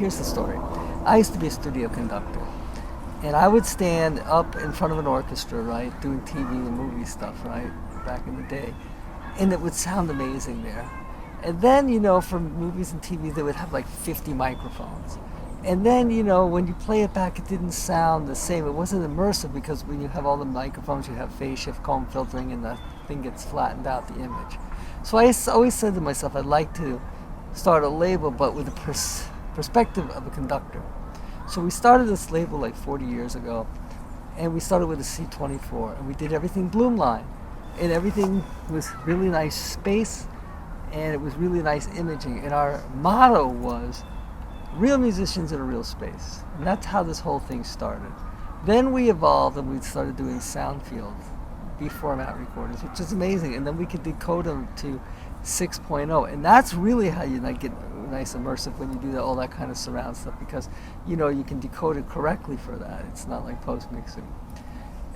here's the story. I used to be a studio conductor. And I would stand up in front of an orchestra, right, doing TV and movie stuff, right, back in the day. And it would sound amazing there. And then, you know, for movies and TV, they would have like 50 microphones. And then, you know, when you play it back, it didn't sound the same. It wasn't immersive because when you have all the microphones, you have phase shift, comb filtering, and the thing gets flattened out, the image. So I always said to myself, I'd like to start a label, but with the perspective of a conductor. So we started this label like 40 years ago, and we started with a C24, and we did everything Bloomline, and everything was really nice space, and it was really nice imaging, and our motto was, real musicians in a real space. And that's how this whole thing started. Then we evolved and we started doing sound fields, B format recorders, which is amazing, and then we could decode them to 6.0, and that's really how you like get nice immersive when you do all that kind of surround stuff, because you know you can decode it correctly for that. It's not like post mixing.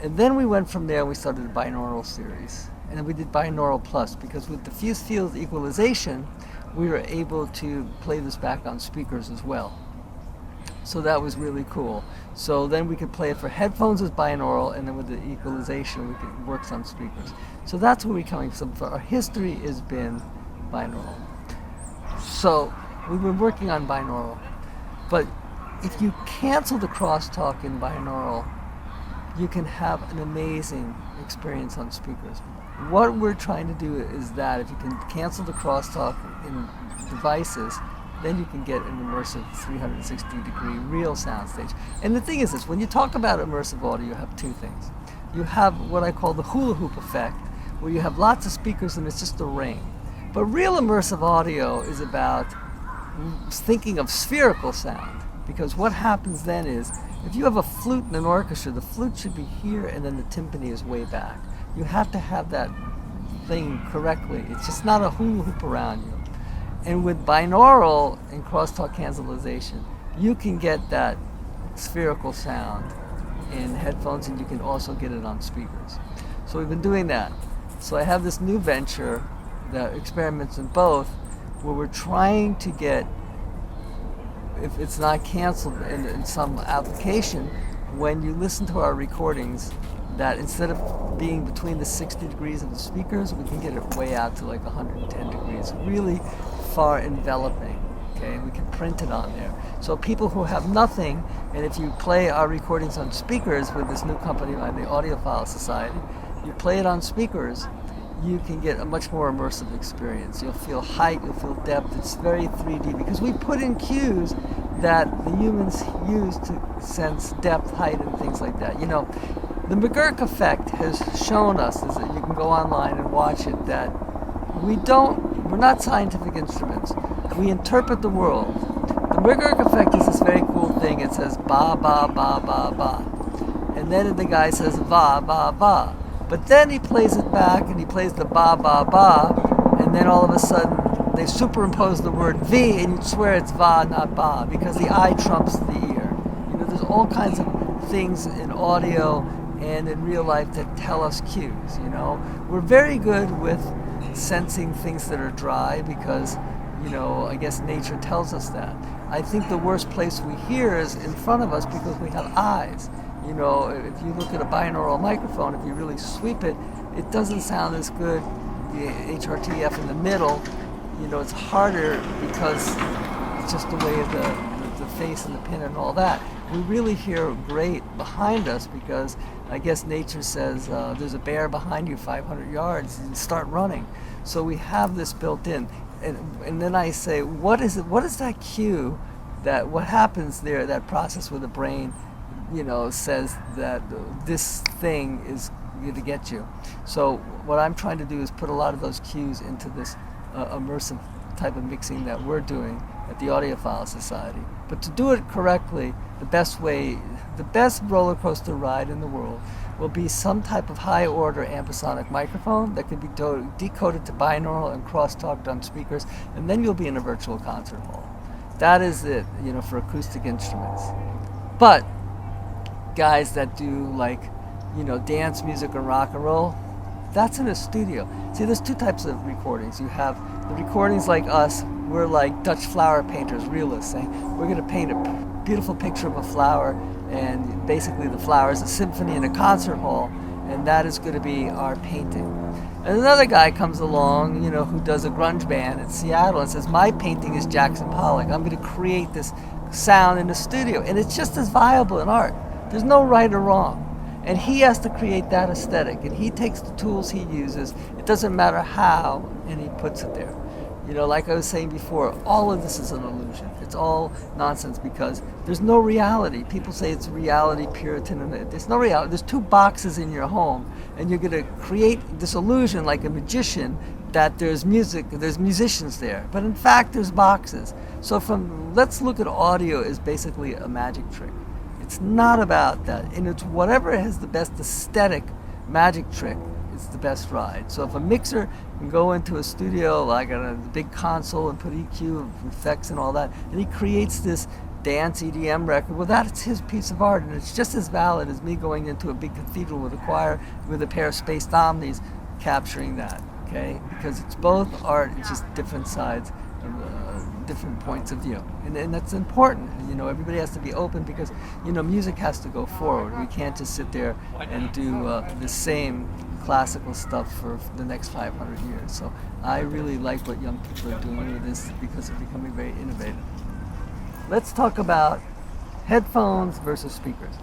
And then we went from there and we started the binaural series, and then we did binaural plus, because with diffuse field equalization we were able to play this back on speakers as well. So that was really cool. So then we could play it for headphones as binaural, and then with the equalization we could work on speakers. So that's where we're coming from. Our history has been binaural. So we've been working on binaural. But if you cancel the crosstalk in binaural, you can have an amazing experience on speakers. What we're trying to do is that if you can cancel the crosstalk in devices, then you can get an immersive 360-degree real soundstage. And the thing is this, when you talk about immersive audio, you have two things. You have what I call the hula hoop effect, where you have lots of speakers and it's just a ring. But real immersive audio is about thinking of spherical sound, because what happens then is, if you have a flute in an orchestra, the flute should be here and then the timpani is way back. You have to have that thing correctly. It's just not a hula hoop around you. And with binaural and crosstalk cancellation, you can get that spherical sound in headphones, and you can also get it on speakers. So we've been doing that. So I have this new venture that experiments in both, where we're trying to get, if it's not canceled in some application, when you listen to our recordings, that instead of being between the 60 degrees of the speakers, we can get it way out to like 110 degrees, really far enveloping. Okay, we can print it on there. So people who have nothing, and if you play our recordings on speakers with this new company, the Audiophile Society, you play it on speakers, you can get a much more immersive experience. You'll feel height, you'll feel depth. It's very 3D, because we put in cues that the humans use to sense depth, height, and things like that. You know, the McGurk effect has shown us, is that you can go online and watch it, that we're not scientific instruments. We interpret the world. The McGurk effect is this very cool thing. It says ba, ba, ba, ba, ba. And then the guy says va, ba, ba. But then he plays it back and he plays the ba, ba, ba. And then all of a sudden they superimpose the word V, and you'd swear it's va, not ba, because the eye trumps the ear. You know, there's all kinds of things in audio and in real life that tell us cues, you know. We're very good with sensing things that are dry because, you know, I guess nature tells us that. I think the worst place we hear is in front of us because we have eyes. You know, if you look at a binaural microphone, if you really sweep it, it doesn't sound as good. The HRTF in the middle, you know, it's harder because it's just the way of the face and the pin and all that. We really hear great behind us because I guess nature says there's a bear behind you 500 yards and start running. So we have this built in. And then I say, what is it? What is that cue? That what happens there? That process with the brain, you know, says that this thing is going to get you. So what I'm trying to do is put a lot of those cues into this immersive type of mixing that we're doing at the Audiophile Society. But to do it correctly, the best roller coaster ride in the world will be some type of high order ampersonic microphone that can be decoded to binaural and cross-talked on speakers, and then you'll be in a virtual concert hall. That is it, you know, for acoustic instruments. But guys that do, like, you know, dance music and rock and roll, That's in a studio. See, there's two types of recordings. You have the recordings like us. We're like Dutch flower painters, realists, saying we're going to paint a beautiful picture of a flower, and basically the flower is a symphony in a concert hall, and that is going to be our painting. And another guy comes along, who does a grunge band in Seattle and says, my painting is Jackson Pollock. I'm going to create this sound in the studio, and it's just as viable in art. There's no right or wrong. And he has to create that aesthetic, and he takes the tools he uses. It doesn't matter how, and he puts it there. Like I was saying before, all of this is an illusion. It's all nonsense because there's no reality. People say it's reality, Puritan, and there's no reality. There's two boxes in your home, and you're going to create this illusion like a magician that there's music, there's musicians there. But in fact, there's boxes. So let's look at audio as basically a magic trick. It's not about that, and it's whatever has the best aesthetic magic trick is the best ride. So if a mixer can go into a studio like a big console and put EQ, effects and all that, and he creates this dance EDM record, well, that's his piece of art, and it's just as valid as me going into a big cathedral with a choir with a pair of spaced omnis capturing that, okay? Because it's both art, it's just different sides of different points of view, and that's important. Everybody has to be open because music has to go forward. We can't just sit there and do the same classical stuff for the next 500 years. So I really like what young people are doing with this because they're becoming very innovative. Let's talk about headphones versus speakers.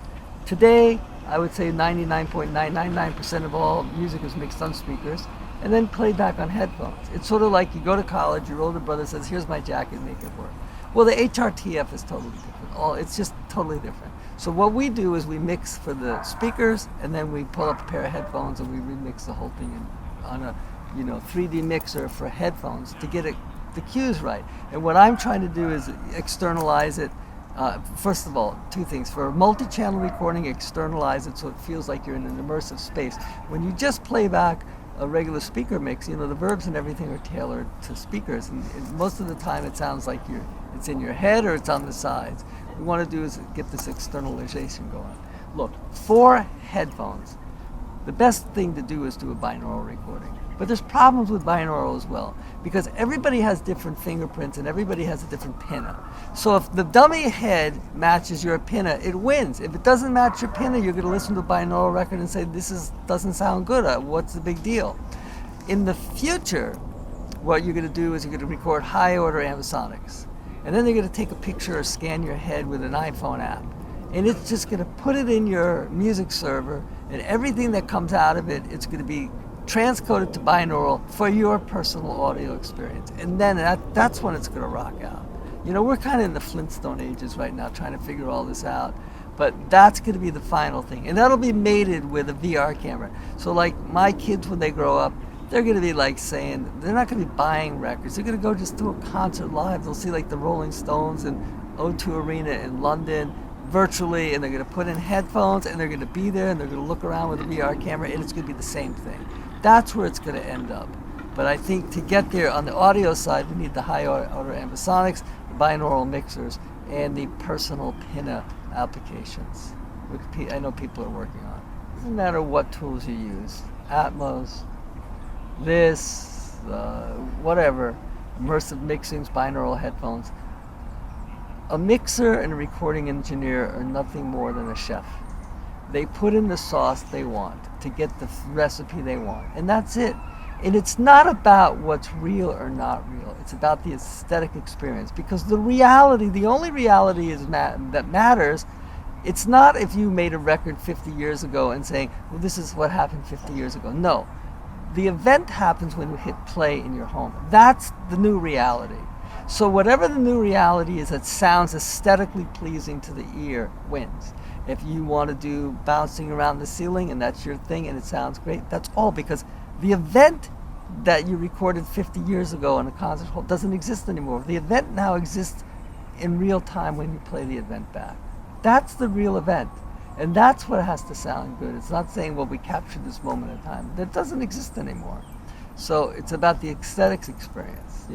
Today, I would say 99.999% of all music is mixed on speakers and then played back on headphones. It's sort of like you go to college, your older brother says, here's my jacket, make it work. Well, the HRTF is totally different. It's just totally different. So what we do is we mix for the speakers, and then we pull up a pair of headphones and we remix the whole thing on a 3D mixer for headphones to get the cues right. And what I'm trying to do is externalize it. First of all, two things. For multi-channel recording, externalize it so it feels like you're in an immersive space. When you just play back a regular speaker mix, the verbs and everything are tailored to speakers, and most of the time it sounds like it's in your head or it's on the sides. What we want to do is get this externalization going. Look, for headphones, the best thing to do is do a binaural recording. But there's problems with binaural as well, because everybody has different fingerprints and everybody has a different pinna. So if the dummy head matches your pinna, it wins. If it doesn't match your pinna, you're going to listen to a binaural record and say, doesn't sound good. What's the big deal? In the future, what you're going to do is you're going to record high order ambisonics. And then you're going to take a picture or scan your head with an iPhone app. And it's just going to put it in your music server, and everything that comes out of it, it's going to be transcoded to binaural for your personal audio experience. And then that's when it's going to rock out. We're kind of in the Flintstone ages right now trying to figure all this out. But that's going to be the final thing. And that'll be mated with a VR camera. So like my kids, when they grow up, they're going to be like saying, they're not going to be buying records. They're going to go just do a concert live. They'll see like the Rolling Stones and O2 Arena in London virtually, and they're going to put in headphones, and they're going to be there, and they're going to look around with a VR camera, and it's going to be the same thing. That's where it's going to end up. But I think to get there on the audio side, we need the high order ambisonics, the binaural mixers, and the personal pinna applications, which I know people are working on. It doesn't matter what tools you use, Atmos, this, whatever, immersive mixings, binaural headphones. A mixer and a recording engineer are nothing more than a chef. They put in the sauce they want to get the recipe they want, and that's it. And it's not about what's real or not real. It's about the aesthetic experience, because the only reality that matters. It's not if you made a record 50 years ago and saying, well, this is what happened 50 years ago. No. The event happens when you hit play in your home. That's the new reality. So whatever the new reality is that sounds aesthetically pleasing to the ear wins. If you want to do bouncing around the ceiling and that's your thing and it sounds great, that's all, because the event that you recorded 50 years ago in a concert hall doesn't exist anymore. The event now exists in real time when you play the event back. That's the real event. And that's what has to sound good. It's not saying, well, we captured this moment in time. That doesn't exist anymore. So it's about the aesthetics experience,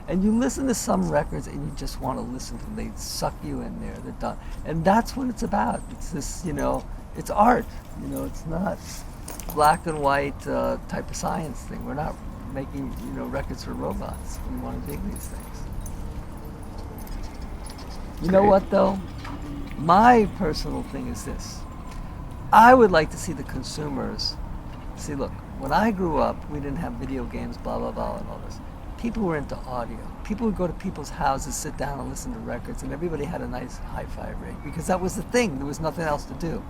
And you listen to some records and you just want to listen to them. They suck you in there. They're done. And that's what it's about. It's this, it's art. It's not black and white type of science thing. We're not making records for robots. We want to dig these things. You know what though? My personal thing is this. I would like to see the consumers. See, look, when I grew up, we didn't have video games, blah, blah, blah, and all this. People were into audio. People would go to people's houses, sit down and listen to records, and everybody had a nice hi-fi rig because that was the thing. There was nothing else to do.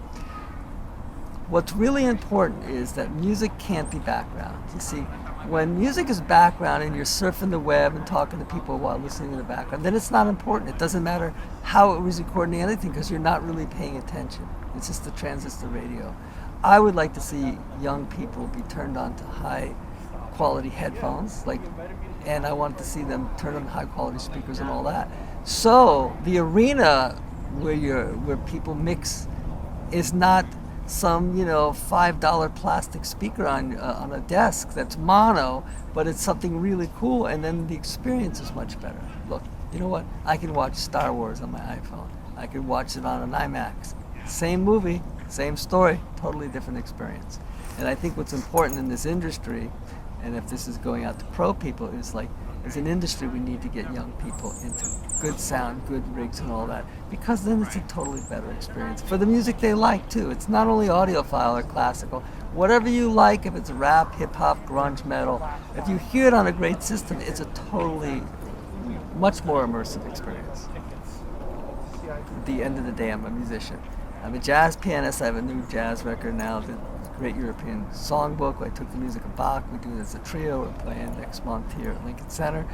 What's really important is that music can't be background. You see, when music is background and you're surfing the web and talking to people while listening in the background, then it's not important. It doesn't matter how it was recording anything because you're not really paying attention. It's just a transistor radio. I would like to see young people be turned on to high quality headphones, and I want to see them turn on high quality speakers and all that. So the arena where people mix is not some $5 plastic speaker on a desk that's mono, but it's something really cool, and then the experience is much better. Look, you know what? I can watch Star Wars on my iPhone. I can watch it on an IMAX. Same movie, same story, totally different experience. And I think what's important in this industry, and if this is going out to pro people, is as an industry we need to get young people into good sound, good rigs and all that, because then it's a totally better experience for the music they like too. It's not only audiophile or classical. Whatever you like, if it's rap, hip-hop, grunge, metal, if you hear it on a great system, it's a totally much more immersive experience. At the end of the day, I'm a musician. I'm a jazz pianist. I have a new jazz record now, the Great European Songbook. I took the music of Bach. We do it as a trio. We're playing next month here at Lincoln Center.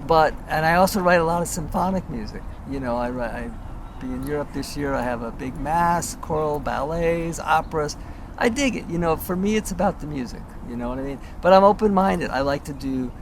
And I also write a lot of symphonic music. I be in Europe this year. I have a big mass, choral, ballets, operas. I dig it. For me, it's about the music. You know what I mean? But I'm open-minded. I like to do.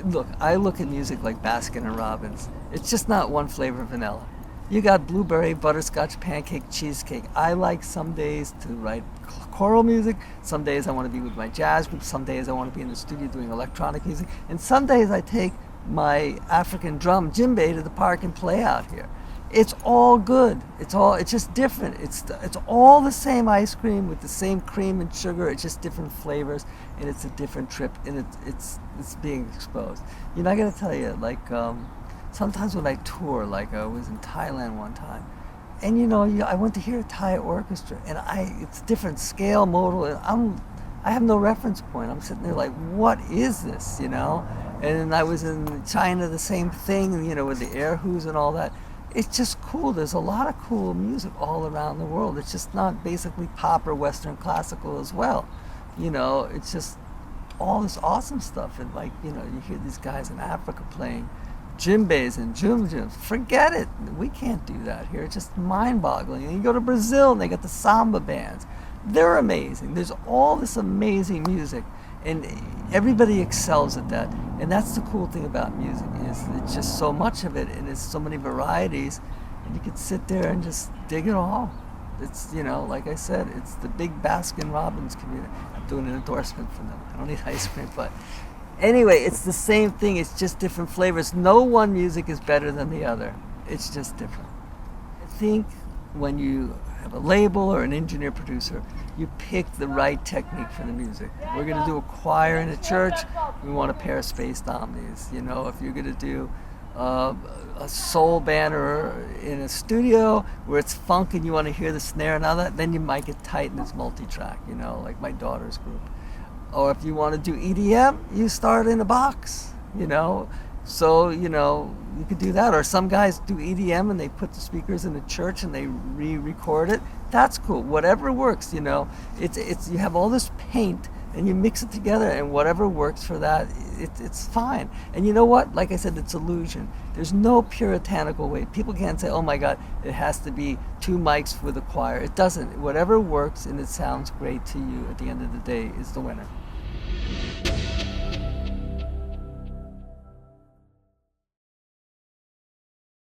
Look, I look at music like Baskin and Robbins. It's just not one flavor of vanilla. You got blueberry, butterscotch, pancake, cheesecake. I like some days to write choral music. Some days I want to be with my jazz group. Some days I want to be in the studio doing electronic music. And some days I take my African drum djembe to the park and play out here. It's all good. It's just different. It's all the same ice cream with the same cream and sugar. It's just different flavors, and it's a different trip, and it's being exposed. I got to tell you, sometimes when I tour, I was in Thailand one time, and I went to hear a Thai orchestra, and it's different scale, modal, and I have no reference point. I'm sitting there what is this, And I was in China, the same thing, with the air hoos and all that. It's just cool. There's a lot of cool music all around the world. It's just not basically pop or Western classical as well. It's just all this awesome stuff. And you hear these guys in Africa playing djembes and jums. Forget it. We can't do that here. It's just mind-boggling. And you go to Brazil and they got the samba bands. They're amazing. There's all this amazing music, and everybody excels at that. And that's the cool thing about music, is it's just so much of it, and it's so many varieties, and you can sit there and just dig it all. It's, like I said, it's the big Baskin Robbins community. I'm doing an endorsement for them. I don't need ice cream, but anyway, it's the same thing. It's just different flavors. No one music is better than the other. It's just different. I think when you have a label or an engineer producer, you pick the right technique for the music. We're going to do a choir in a church. We want a pair of spaced omnis. If you're going to do a soul band or in a studio where it's funk and you want to hear the snare and all that, then you might get tight in this multi-track, like my daughter's group. Or if you want to do EDM, you start in a box, So, you could do that. Or some guys do EDM and they put the speakers in the church and they re-record it. That's cool. Whatever works, It's you have all this paint and you mix it together, and whatever works for that, it's fine. And you know what? Like I said, it's illusion. There's no puritanical way. People can't say, oh my God, it has to be 2 mics with a choir. It doesn't. Whatever works and it sounds great to you at the end of the day is the winner.